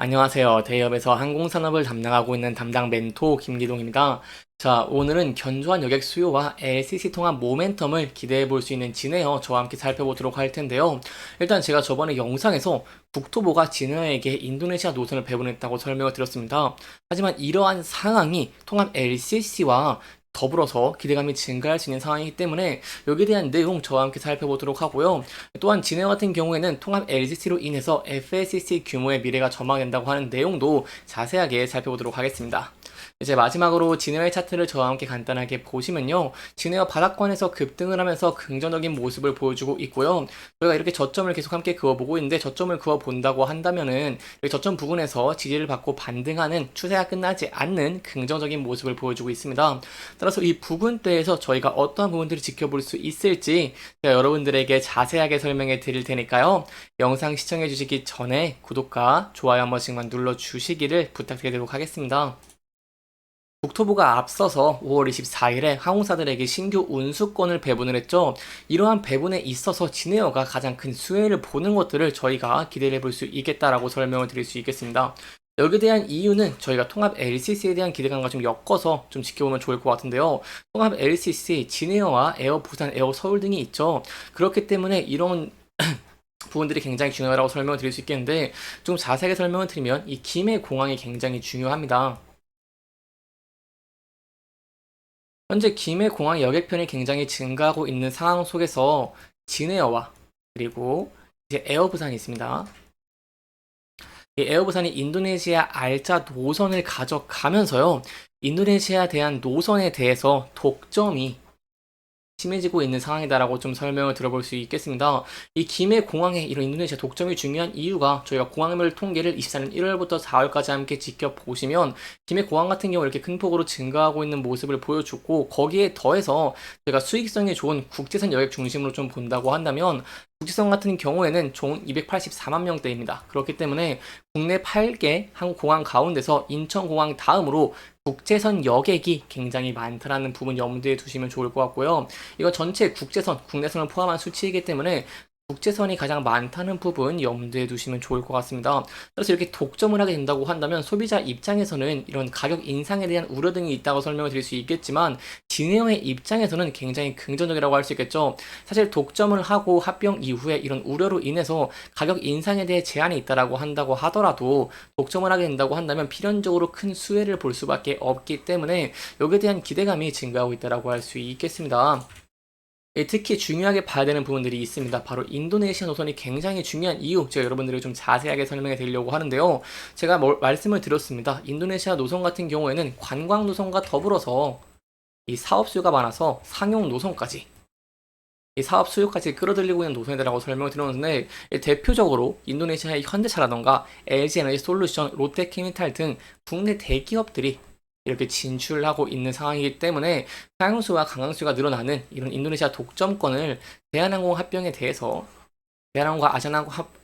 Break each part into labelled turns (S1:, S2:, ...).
S1: 안녕하세요. 대기업에서 항공산업을 담당하고 있는 담당 멘토 김기동입니다. 자, 오늘은 견조한 여객 수요와 LCC 통합 모멘텀을 기대해 볼 수 있는 진에어 저와 함께 살펴보도록 할 텐데요. 일단 제가 저번에 영상에서 국토부가 진에어에게 인도네시아 노선을 배분했다고 설명을 드렸습니다. 하지만 이러한 상황이 통합 LCC와 더불어서 기대감이 증가할 수 있는 상황이기 때문에 여기에 대한 내용 저와 함께 살펴보도록 하고요. 또한 진에어 같은 경우에는 통합 LCC로 인해서 FLCC 규모의 미래가 전망된다고 하는 내용도 자세하게 살펴보도록 하겠습니다. 이제 마지막으로 진에어의 차트를 저와 함께 간단하게 보시면요. 진에어 바닥권에서 급등을 하면서 긍정적인 모습을 보여주고 있고요. 저희가 이렇게 저점을 계속 함께 그어보고 있는데 저점을 그어본다고 한다면은 저점 부근에서 지지를 받고 반등하는 추세가 끝나지 않는 긍정적인 모습을 보여주고 있습니다. 따라서 이 부분대에서 저희가 어떠한 부분들을 지켜볼 수 있을지 제가 여러분들에게 자세하게 설명해 드릴 테니까요. 영상 시청해 주시기 전에 구독과 좋아요 한 번씩만 눌러 주시기를 부탁드리도록 하겠습니다. 국토부가 앞서서 5월 24일에 항공사들에게 신규 운수권을 배분을 했죠. 이러한 배분에 있어서 진에어가 가장 큰 수혜를 보는 것들을 저희가 기대를 해볼 수 있겠다라고 설명을 드릴 수 있겠습니다. 여기에 대한 이유는 저희가 통합 LCC에 대한 기대감과 좀 엮어서 좀 지켜보면 좋을 것 같은데요. 통합 LCC, 진에어와 에어 부산, 에어 서울 등이 있죠. 그렇기 때문에 이런 부분들이 굉장히 중요하다고 설명을 드릴 수 있겠는데 좀 자세하게 설명을 드리면 이 김해 공항이 굉장히 중요합니다. 현재 김해 공항 여객편이 굉장히 증가하고 있는 상황 속에서 진에어와 그리고 이제 에어부산이 있습니다. 이 에어부산이 인도네시아 알짜 노선을 가져가면서요. 인도네시아에 대한 노선에 대해서 독점이 심해지고 있는 상황이다라고 좀 설명을 들어볼 수 있겠습니다. 이 김해 공항에 이런 인도네시아 독점이 중요한 이유가 저희가 공항물 통계를 24년 1월부터 4월까지 함께 지켜보시면 김해 공항 같은 경우 이렇게 큰 폭으로 증가하고 있는 모습을 보여주고 거기에 더해서 저희가 수익성이 좋은 국제선 여객 중심으로 좀 본다고 한다면 국제선 같은 경우에는 총 284만 명대입니다. 그렇기 때문에 국내 8개 항공공항 가운데서 인천공항 다음으로 국제선 여객이 굉장히 많다라는 부분 염두에 두시면 좋을 것 같고요. 이거 전체 국제선, 국내선을 포함한 수치이기 때문에 국제선이 가장 많다는 부분 염두에 두시면 좋을 것 같습니다. 그래서 이렇게 독점을 하게 된다고 한다면 소비자 입장에서는 이런 가격 인상에 대한 우려 등이 있다고 설명을 드릴 수 있겠지만 진에어의 입장에서는 굉장히 긍정적이라고 할 수 있겠죠. 사실 독점을 하고 합병 이후에 이런 우려로 인해서 가격 인상에 대해 제한이 있다라고 한다고 하더라도 독점을 하게 된다고 한다면 필연적으로 큰 수혜를 볼 수밖에 없기 때문에 여기에 대한 기대감이 증가하고 있다라고 할 수 있겠습니다. 특히 중요하게 봐야 되는 부분들이 있습니다. 바로 인도네시아 노선이 굉장히 중요한 이유, 제가 여러분들에게 좀 자세하게 설명해 드리려고 하는데요. 제가 말씀을 드렸습니다. 인도네시아 노선 같은 경우에는 관광 노선과 더불어서 이 사업 수요가 많아서 상용 노선까지 이 사업 수요까지 끌어들이고 있는 노선이라고 설명을 드렸는데 대표적으로 인도네시아의 현대차라던가 LG 에너지 솔루션, 롯데케미칼 등 국내 대기업들이 이렇게 진출하고 있는 상황이기 때문에 상용수와 관광수가 늘어나는 이런 인도네시아 독점권을 대한항공 합병에 대해서 대한항공과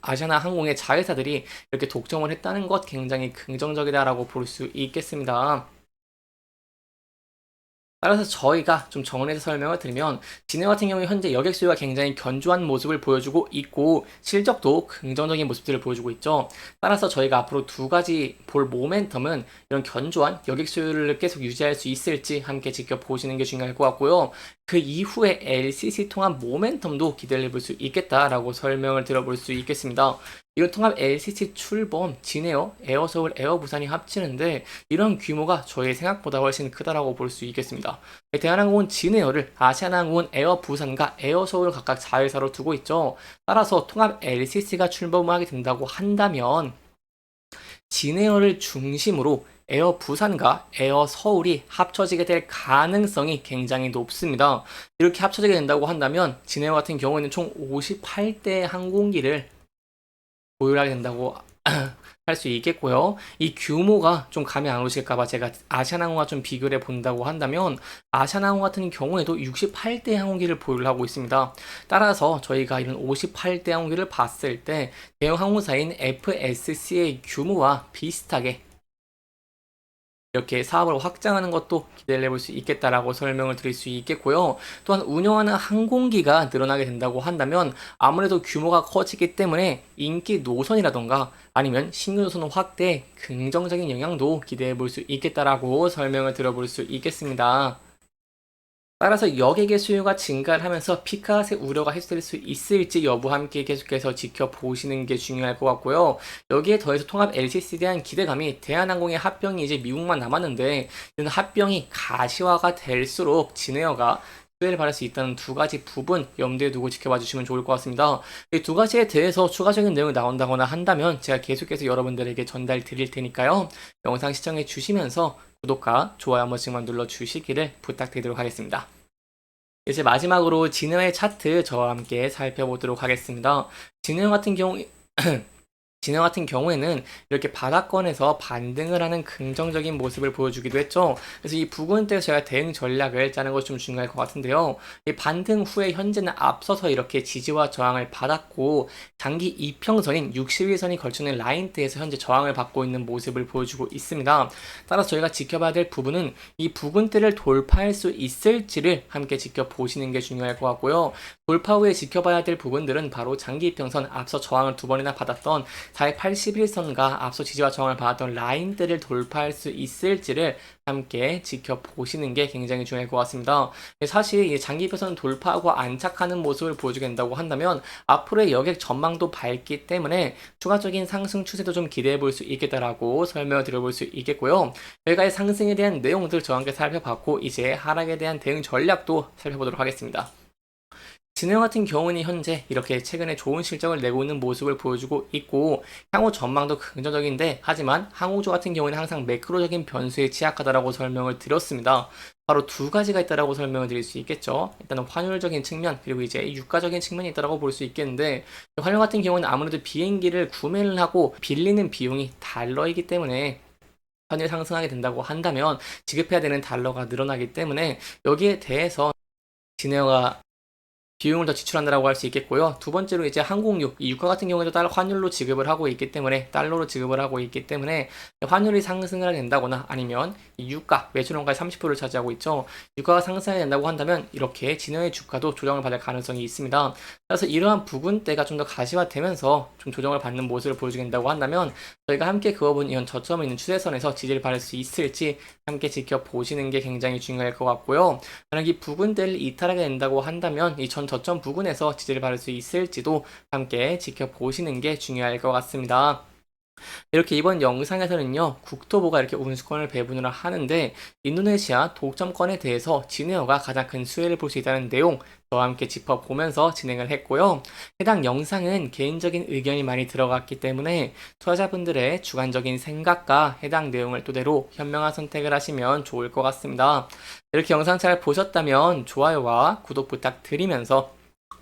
S1: 아시아나항공의 자회사들이 이렇게 독점을 했다는 것 굉장히 긍정적이다라고 볼 수 있겠습니다. 따라서 저희가 좀 정리해서 설명을 드리면 진해 같은 경우에 현재 여객 수요가 굉장히 견조한 모습을 보여주고 있고 실적도 긍정적인 모습들을 보여주고 있죠. 따라서 저희가 앞으로 두 가지 볼 모멘텀은 이런 견조한 여객 수요를 계속 유지할 수 있을지 함께 지켜보시는 게 중요할 것 같고요. 그 이후에 LCC 통합 모멘텀도 기대를 해볼 수 있겠다라고 설명을 들어볼 수 있겠습니다. 이런 통합 LCC 출범, 진에어, 에어서울, 에어부산이 합치는데 이런 규모가 저희 생각보다 훨씬 크다라고 볼 수 있겠습니다. 대한항공은 진에어를 아시아나항공은 에어부산과 에어서울 각각 자회사로 두고 있죠. 따라서 통합 LCC가 출범하게 된다고 한다면 진에어를 중심으로 에어 부산과 에어 서울이 합쳐지게 될 가능성이 굉장히 높습니다. 이렇게 합쳐지게 된다고 한다면 진에어 같은 경우에는 총 58대 항공기를 보유하게 된다고 할 수 있겠고요. 이 규모가 좀 감이 안 오실까봐 제가 아시아나항공과 좀 비교를 해 본다고 한다면 아시아나항공 같은 경우에도 68대 항공기를 보유를 하고 있습니다. 따라서 저희가 이런 58대 항공기를 봤을 때 대형 항공사인 FSC의 규모와 비슷하게 이렇게 사업을 확장하는 것도 기대를 해볼 수 있겠다라고 설명을 드릴 수 있겠고요. 또한 운영하는 항공기가 늘어나게 된다고 한다면 아무래도 규모가 커지기 때문에 인기 노선이라던가 아니면 신규 노선 확대에 긍정적인 영향도 기대해 볼 수 있겠다라고 설명을 들어볼 수 있겠습니다. 따라서 여객의 수요가 증가를 하면서 피크아웃의 우려가 해소될 수 있을지 여부 함께 계속해서 지켜보시는 게 중요할 것 같고요. 여기에 더해서 통합 LCC에 대한 기대감이 대한항공의 합병이 이제 미국만 남았는데 이런 합병이 가시화가 될수록 진에어가 수혜를 받을 수 있다는 두 가지 부분 염두에 두고 지켜봐 주시면 좋을 것 같습니다. 이 두 가지에 대해서 추가적인 내용이 나온다거나 한다면 제가 계속해서 여러분들에게 전달 드릴 테니까요. 영상 시청해 주시면서 구독과 좋아요 한 번씩만 눌러 주시기를 부탁드리도록 하겠습니다. 이제 마지막으로 진행의 차트 저와 함께 살펴보도록 하겠습니다. 진행 같은 경우 진행 같은 경우에는 이렇게 바닥권에서 반등을 하는 긍정적인 모습을 보여주기도 했죠. 그래서 이 부분 때 제가 대응 전략을 짜는 것이 좀 중요할 것 같은데요. 이 반등 후에 현재는 앞서서 이렇게 지지와 저항을 받았고 장기 이평선인 60일선이 걸쳐있는 라인대에서 현재 저항을 받고 있는 모습을 보여주고 있습니다. 따라서 저희가 지켜봐야 될 부분은 이 부분대를 돌파할 수 있을지를 함께 지켜보시는 게 중요할 것 같고요. 돌파 후에 지켜봐야 될 부분들은 바로 장기 이평선 앞서 저항을 두 번이나 받았던 481선과 앞서 지지와 저항을 받았던 라인대를 돌파할 수 있을지를 함께 지켜보시는 게 굉장히 중요할 것 같습니다. 사실 장기표선 돌파하고 안착하는 모습을 보여주게 된다고 한다면 앞으로의 여객 전망도 밝기 때문에 추가적인 상승 추세도 좀 기대해 볼 수 있겠다라고 설명을 드려볼 수 있겠고요. 여기까지 상승에 대한 내용들 저와 함께 살펴봤고 이제 하락에 대한 대응 전략도 살펴보도록 하겠습니다. 진에어 같은 경우는 현재 이렇게 최근에 좋은 실적을 내고 있는 모습을 보여주고 있고 향후 전망도 긍정적인데 하지만 항우주 같은 경우는 항상 매크로적인 변수에 취약하다라고 설명을 드렸습니다. 바로 두 가지가 있다라고 설명을 드릴 수 있겠죠. 일단은 환율적인 측면 그리고 이제 유가적인 측면이 있다라고 볼 수 있겠는데 환율 같은 경우는 아무래도 비행기를 구매를 하고 빌리는 비용이 달러이기 때문에 환율 상승하게 된다고 한다면 지급해야 되는 달러가 늘어나기 때문에 여기에 대해서 진에어가 비용을 더 지출한다라고 할 수 있겠고요. 두 번째로 이제 항공유, 이 유가 같은 경우에도 달러 환율로 지급을 하고 있기 때문에 달러로 지급을 하고 있기 때문에 환율이 상승을 된다거나 아니면 이 유가, 매출원가의 30%를 차지하고 있죠. 유가가 상승이 된다고 한다면 이렇게 진영의 주가도 조정을 받을 가능성이 있습니다. 그래서 이러한 부분대가 좀 더 가시화되면서 좀 조정을 받는 모습을 보여주게 된다고 한다면 저희가 함께 그어본 이런 저점에 있는 추세선에서 지지를 받을 수 있을지 함께 지켜보시는 게 굉장히 중요할 것 같고요. 만약 이 부분대를 이탈하게 된다고 한다면 이 전 저점 부근에서 지지를 받을 수 있을지도 함께 지켜보시는 게 중요할 것 같습니다. 이렇게 이번 영상에서는요, 국토부가 이렇게 운수권을 배분을 하는데, 인도네시아 독점권에 대해서 진에어가 가장 큰 수혜를 볼 수 있다는 내용, 저와 함께 짚어보면서 진행을 했고요. 해당 영상은 개인적인 의견이 많이 들어갔기 때문에 투자자분들의 주관적인 생각과 해당 내용을 토대로 현명한 선택을 하시면 좋을 것 같습니다. 이렇게 영상 잘 보셨다면 좋아요와 구독 부탁드리면서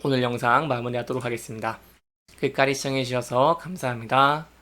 S1: 오늘 영상 마무리하도록 하겠습니다. 끝까지 시청해주셔서 감사합니다.